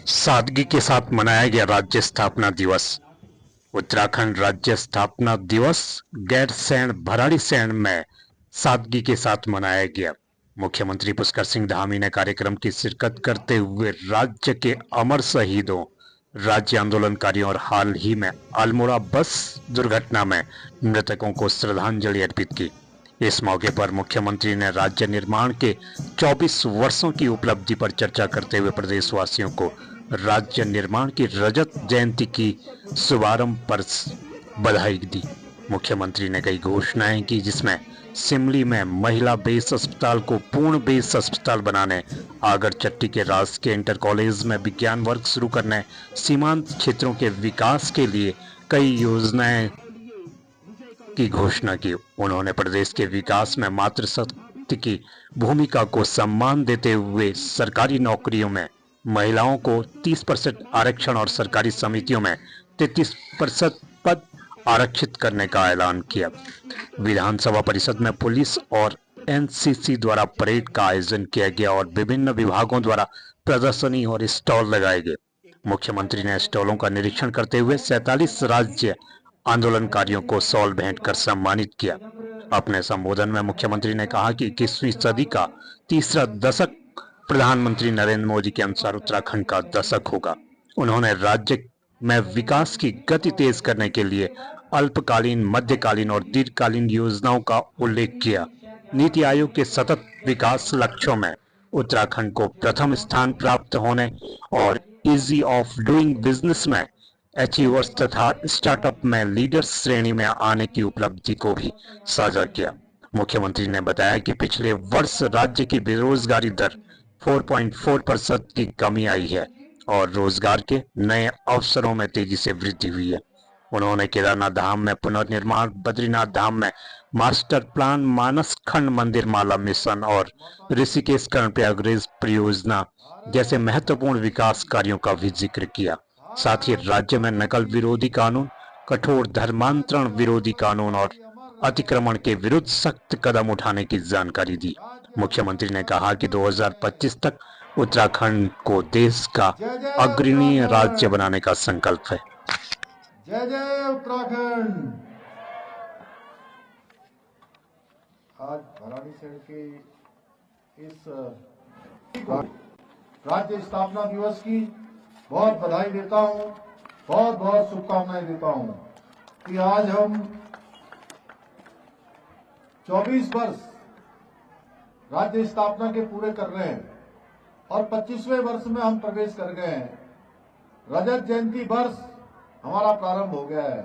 सादगी के साथ मनाया गया राज्य स्थापना दिवस। उत्तराखंड राज्य स्थापना दिवस गैरसैंण भराड़ीसैंण में सादगी के साथ मनाया गया। मुख्यमंत्री पुष्कर सिंह धामी ने कार्यक्रम की शिरकत करते हुए राज्य के अमर शहीदों, राज्य आंदोलनकारियों और हाल ही में अल्मोड़ा बस दुर्घटना में मृतकों को श्रद्धांजलि अर्पित की। इस मौके पर मुख्यमंत्री ने राज्य निर्माण के 24 वर्षों की उपलब्धि पर चर्चा करते हुए प्रदेशवासियों को राज्य निर्माण की रजत जयंती की शुभारंभ पर बधाई दी। मुख्यमंत्री ने कई घोषणाएं की, जिसमें सिमली में महिला बेस अस्पताल को पूर्ण बेस अस्पताल बनाने, आगरचट्टी के राजकीय इंटर कॉलेज में विज्ञान वर्ग शुरू करने, सीमांत क्षेत्रों के विकास के लिए कई योजनाएं की घोषणा की। उन्होंने प्रदेश के विकास में मातृशक्ति की भूमिका को सम्मान देते हुए सरकारी नौकरियों में महिलाओं को 30% आरक्षण और सरकारी समितियों में 33% पद आरक्षित करने का ऐलान किया। विधानसभा परिषद में पुलिस और एनसीसी द्वारा परेड का आयोजन किया गया और विभिन्न विभागों द्वारा प्रदर्शनी और स्टॉल लगाए गए। मुख्यमंत्री ने स्टॉलों का निरीक्षण करते हुए 47 राज्य आंदोलनकारियों को शॉल भेंट कर सम्मानित किया। अपने संबोधन में मुख्यमंत्री ने कहा कि 21वीं सदी का तीसरा दशक प्रधानमंत्री नरेंद्र मोदी के अनुसार उत्तराखंड का दशक होगा। उन्होंने राज्य में विकास की गति तेज करने के लिए अल्पकालीन, मध्यकालीन और दीर्घकालीन योजनाओं का उल्लेख किया। नीति आयोग के सतत विकास लक्ष्यों में उत्तराखंड को प्रथम स्थान प्राप्त होने और इजी ऑफ डूइंग बिजनेस में अचीवर्स तथा स्टार्टअप में लीडर्स श्रेणी में आने की उपलब्धि को भी साझा किया। मुख्यमंत्री ने बताया कि पिछले वर्ष राज्य की बेरोजगारी दर 4.4% की कमी आई है और रोजगार के नए अवसरों में तेजी से वृद्धि हुई है। उन्होंने केदारनाथ धाम में पुनर्निर्माण, बद्रीनाथ धाम में मास्टर प्लान, मानस खंड मंदिर माला मिशन और ऋषिकेश कर्णप्रयाग रेल परियोजना जैसे महत्वपूर्ण विकास कार्यों का भी जिक्र किया। साथ ही राज्य में नकल विरोधी कानून, कठोर धर्मांतरण विरोधी कानून और अतिक्रमण के विरुद्ध सख्त कदम उठाने की जानकारी दी। मुख्यमंत्री ने कहा कि 2025 तक उत्तराखंड को देश का अग्रणी राज्य बनाने का संकल्प है। जय जय उत्तराखंड। आज भराड़ीसैंण के इस राज्य स्थापना दिवस की बहुत बधाई देता हूं, बहुत बहुत शुभकामनाएं देता हूं कि आज हम 24 वर्ष राज्य स्थापना के पूरे कर रहे हैं और 25वें वर्ष में हम प्रवेश कर गए हैं। रजत जयंती वर्ष हमारा प्रारंभ हो गया है।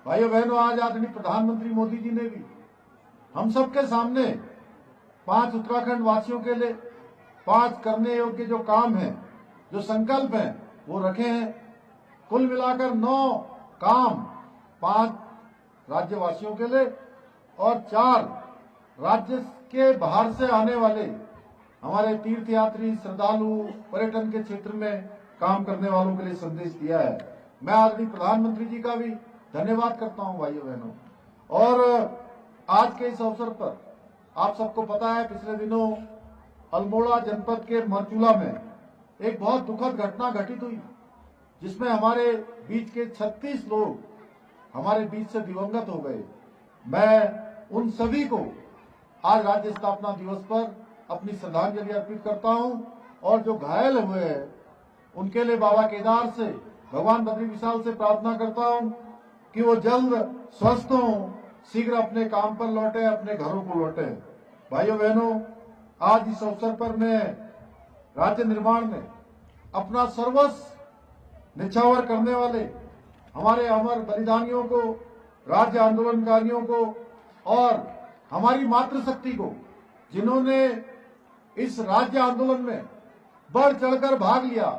भाइयों बहनों, आज आदरणीय प्रधानमंत्री मोदी जी ने भी हम सबके सामने 5 उत्तराखंड वासियों के लिए 5 करने योग्य जो काम है, जो संकल्प है, वो रखे हैं। कुल मिलाकर 9 काम 5 राज्यवासियों के लिए और 4 राज्य के बाहर से आने वाले हमारे तीर्थयात्री, श्रद्धालु, पर्यटन के क्षेत्र में काम करने वालों के लिए संदेश दिया है। मैं आदरणीय प्रधानमंत्री जी का भी धन्यवाद करता हूं भाइयों बहनों। और आज के इस अवसर पर आप सबको पता है, पिछले दिनों अल्मोड़ा जनपद के मरचूला में एक बहुत दुखद घटना घटित हुई, जिसमें हमारे बीच के 36 लोग हमारे बीच से दिवंगत हो गए। मैं उन सभी को आज राज्य स्थापना दिवस पर अपनी श्रद्धांजलि अर्पित करता हूं और जो घायल हुए हैं उनके लिए बाबा केदार से, भगवान बद्री विशाल से प्रार्थना करता हूं कि वो जल्द स्वस्थ हों, शीघ्र अपने काम पर लौटे, अपने घरों को लौटे। भाइयों बहनों, आज इस अवसर पर मैं राज्य निर्माण में अपना सर्वस्व निछावर करने वाले हमारे अमर बलिदानियों को, राज्य आंदोलनकारियों को और हमारी मातृशक्ति को, जिन्होंने इस राज्य आंदोलन में बढ़ चढ़कर भाग लिया,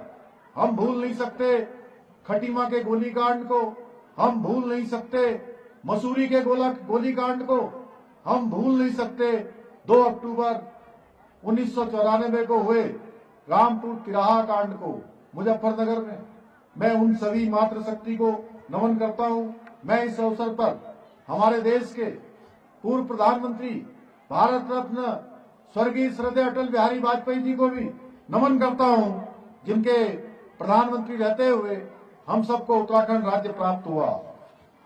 हम भूल नहीं सकते खटीमा के गोलीकांड को, हम भूल नहीं सकते मसूरी के गोलीकांड को, हम भूल नहीं सकते 2 अक्टूबर 1994 को हुए रामपुर तिराहा कांड को मुजफ्फरनगर में। मैं उन सभी मातृशक्ति को नमन करता हूं। मैं इस अवसर पर हमारे देश के पूर्व प्रधानमंत्री, भारत रत्न स्वर्गीय श्रद्धेय अटल बिहारी वाजपेयी जी को भी नमन करता हूं जिनके प्रधानमंत्री रहते हुए हम सबको उत्तराखंड राज्य प्राप्त हुआ।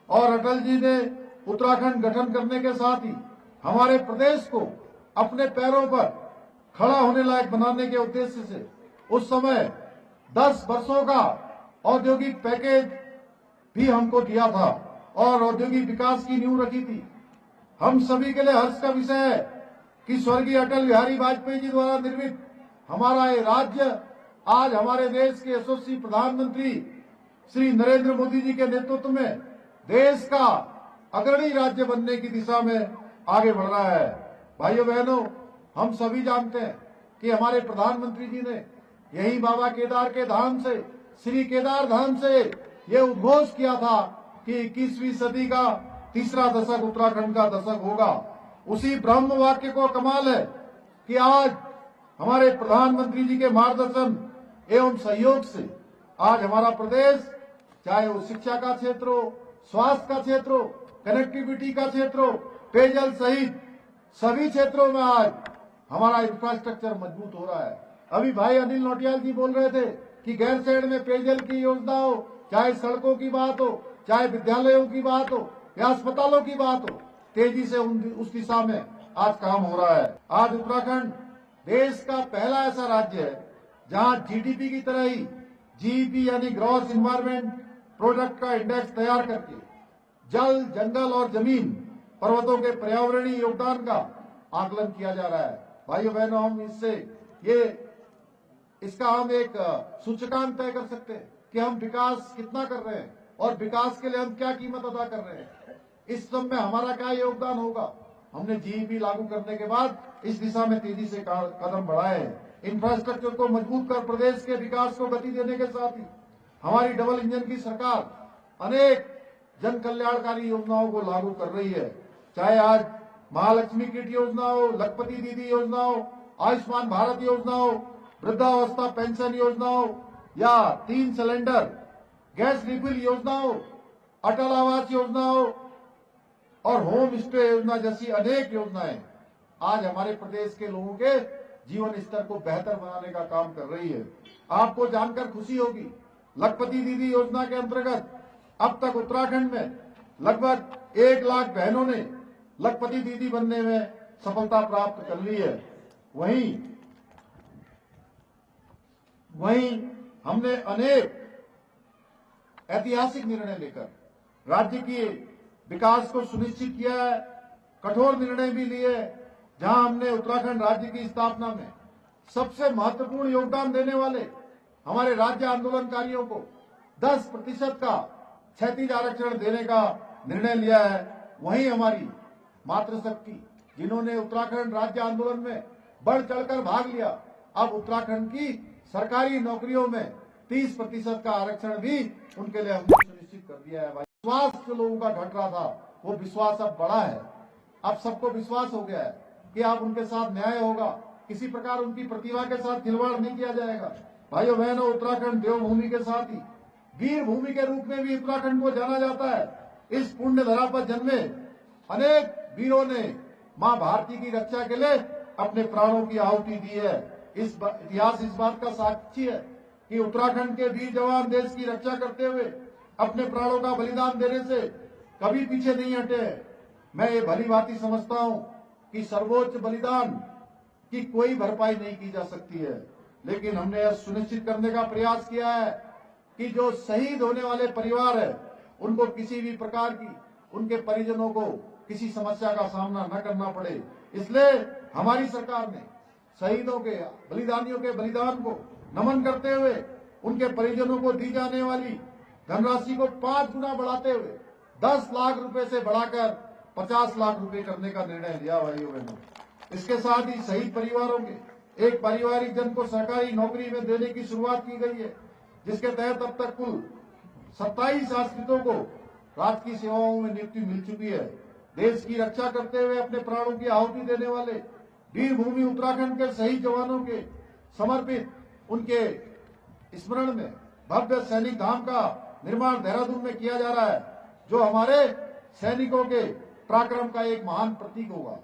और अटल जी ने उत्तराखंड गठन करने के साथ ही हमारे प्रदेश को अपने पैरों पर खड़ा होने लायक बनाने के उद्देश्य से उस समय 10 वर्षों का औद्योगिक पैकेज भी हमको दिया था और औद्योगिक विकास की नींव रखी थी। हम सभी के लिए हर्ष का विषय है कि स्वर्गीय अटल बिहारी वाजपेयी जी द्वारा निर्मित हमारा ये राज्य आज हमारे देश के यशस्वी प्रधानमंत्री श्री नरेंद्र मोदी जी के नेतृत्व में देश का अग्रणी राज्य बनने की दिशा में आगे बढ़ रहा है। भाइयों बहनों, हम सभी जानते हैं कि हमारे प्रधानमंत्री जी ने यही बाबा केदार के धाम से, श्री केदार धाम से ये उद्घोष किया था कि 21वीं सदी का तीसरा दशक उत्तराखंड का दशक होगा। उसी ब्रह्म वाक्य को कमाल है कि आज हमारे प्रधानमंत्री जी के मार्गदर्शन एवं सहयोग से आज हमारा प्रदेश, चाहे वो शिक्षा का क्षेत्र हो, स्वास्थ्य का क्षेत्र हो, कनेक्टिविटी का क्षेत्र हो, पेयजल सहित सभी क्षेत्रों में आज हमारा इंफ्रास्ट्रक्चर मजबूत हो रहा है। अभी भाई अनिल नौटियाल जी बोल रहे थे कि गैरसैंण में पेयजल की योजना हो, चाहे सड़कों की बात हो, चाहे विद्यालयों की बात हो या अस्पतालों की बात हो, तेजी से उस दिशा में आज काम हो रहा है। आज उत्तराखंड देश का पहला ऐसा राज्य है जहां जीडीपी की तरह ही जीईपी यानी ग्रॉस इन्वायरमेंट प्रोडक्ट का इंडेक्स तैयार करके जल, जंगल और जमीन, पर्वतों के पर्यावरणीय योगदान का आकलन किया जा रहा है। भाइयों बहनों, हम इसका हम एक सूचकांक तय कर सकते हैं कि हम विकास कितना कर रहे हैं और विकास के लिए हम क्या कीमत अदा कर रहे हैं। इस सब में हमारा क्या योगदान होगा। हमने जीईपी लागू करने के बाद इस दिशा में तेजी से कदम बढ़ाए हैं। इंफ्रास्ट्रक्चर को मजबूत कर प्रदेश के विकास को गति देने के साथ ही हमारी डबल इंजन की सरकार अनेक जन कल्याणकारी योजनाओं को लागू कर रही है। चाहे आज महालक्ष्मी किट योजना हो, लखपति दीदी योजना हो, आयुष्मान भारत योजना हो, वृद्धावस्था पेंशन योजना हो या 3 सिलेंडर गैस रिफिल योजना हो, अटल आवास योजना हो और होम स्टे योजना जैसी अनेक योजनाएं आज हमारे प्रदेश के लोगों के जीवन स्तर को बेहतर बनाने का काम कर रही है। आपको जानकर खुशी होगी, लखपति दीदी योजना के अंतर्गत अब तक उत्तराखंड में लगभग 1 लाख बहनों ने लखपति दीदी बनने में सफलता प्राप्त कर ली है। वहीं हमने अनेक ऐतिहासिक निर्णय लेकर राज्य के विकास को सुनिश्चित किया है। कठोर निर्णय भी लिए, जहां हमने उत्तराखंड राज्य की स्थापना में सबसे महत्वपूर्ण योगदान देने वाले हमारे राज्य आंदोलनकारियों को 10% का क्षैतिज आरक्षण देने का निर्णय लिया है। वहीं हमारी मातृशक्ति, जिन्होंने उत्तराखंड राज्य आंदोलन में बढ़ चढ़कर भाग लिया, अब उत्तराखंड की सरकारी नौकरियों में 30% का आरक्षण भी उनके लिए हमने सुनिश्चित कर दिया है। विश्वास जो लोगों का घट रहा था, वो विश्वास अब बढ़ा है। अब सबको विश्वास हो गया है कि अब उनके साथ न्याय होगा, किसी प्रकार उनकी प्रतिभा के साथ खिलवाड़ नहीं किया जाएगा। भाइयों बहनों, उत्तराखंड देवभूमि के साथ ही वीर भूमि के रूप में भी उत्तराखंड को जाना जाता है। इस पुण्य धरा पर जन्मे अनेक वीरों ने मां भारती की रक्षा के लिए अपने प्राणों की आहुति दी है। इतिहास इस बात का साक्षी है कि उत्तराखंड के वीर जवान देश की रक्षा करते हुए अपने प्राणों का बलिदान देने से कभी पीछे नहीं हटे हैं। मैं ये भली भांति समझता हूं कि सर्वोच्च बलिदान की कोई भरपाई नहीं की जा सकती है, लेकिन हमने यह सुनिश्चित करने का प्रयास किया है कि जो शहीद होने वाले परिवार है, उनको किसी भी प्रकार की उनके परिजनों को किसी समस्या का सामना न करना पड़े। इसलिए हमारी सरकार ने शहीदों के, बलिदानियों के बलिदान को नमन करते हुए उनके परिजनों को दी जाने वाली धनराशि को 5 गुना बढ़ाते हुए 10 लाख रुपए से बढ़ाकर 50 लाख रुपए करने का निर्णय लिया। भाइयों बहनों, इसके साथ ही शहीद परिवारों के एक पारिवारिक जन को सरकारी नौकरी में देने की शुरुआत की गई है, जिसके तहत अब तक कुल 27 आश्रितों को राजकीय सेवाओं में नियुक्ति मिल चुकी है। देश की रक्षा करते हुए अपने प्राणों की आहुति देने वाले वीर भूमि उत्तराखंड के शहीद जवानों के समर्पित उनके स्मरण में भव्य सैनिक धाम का निर्माण देहरादून में किया जा रहा है, जो हमारे सैनिकों के पराक्रम का एक महान प्रतीक होगा।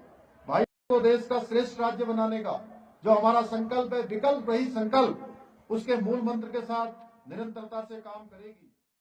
भाई को देश का श्रेष्ठ राज्य बनाने का जो हमारा संकल्प है, विकल्प रही संकल्प, उसके मूल मंत्र के साथ निरंतरता से काम करेगी।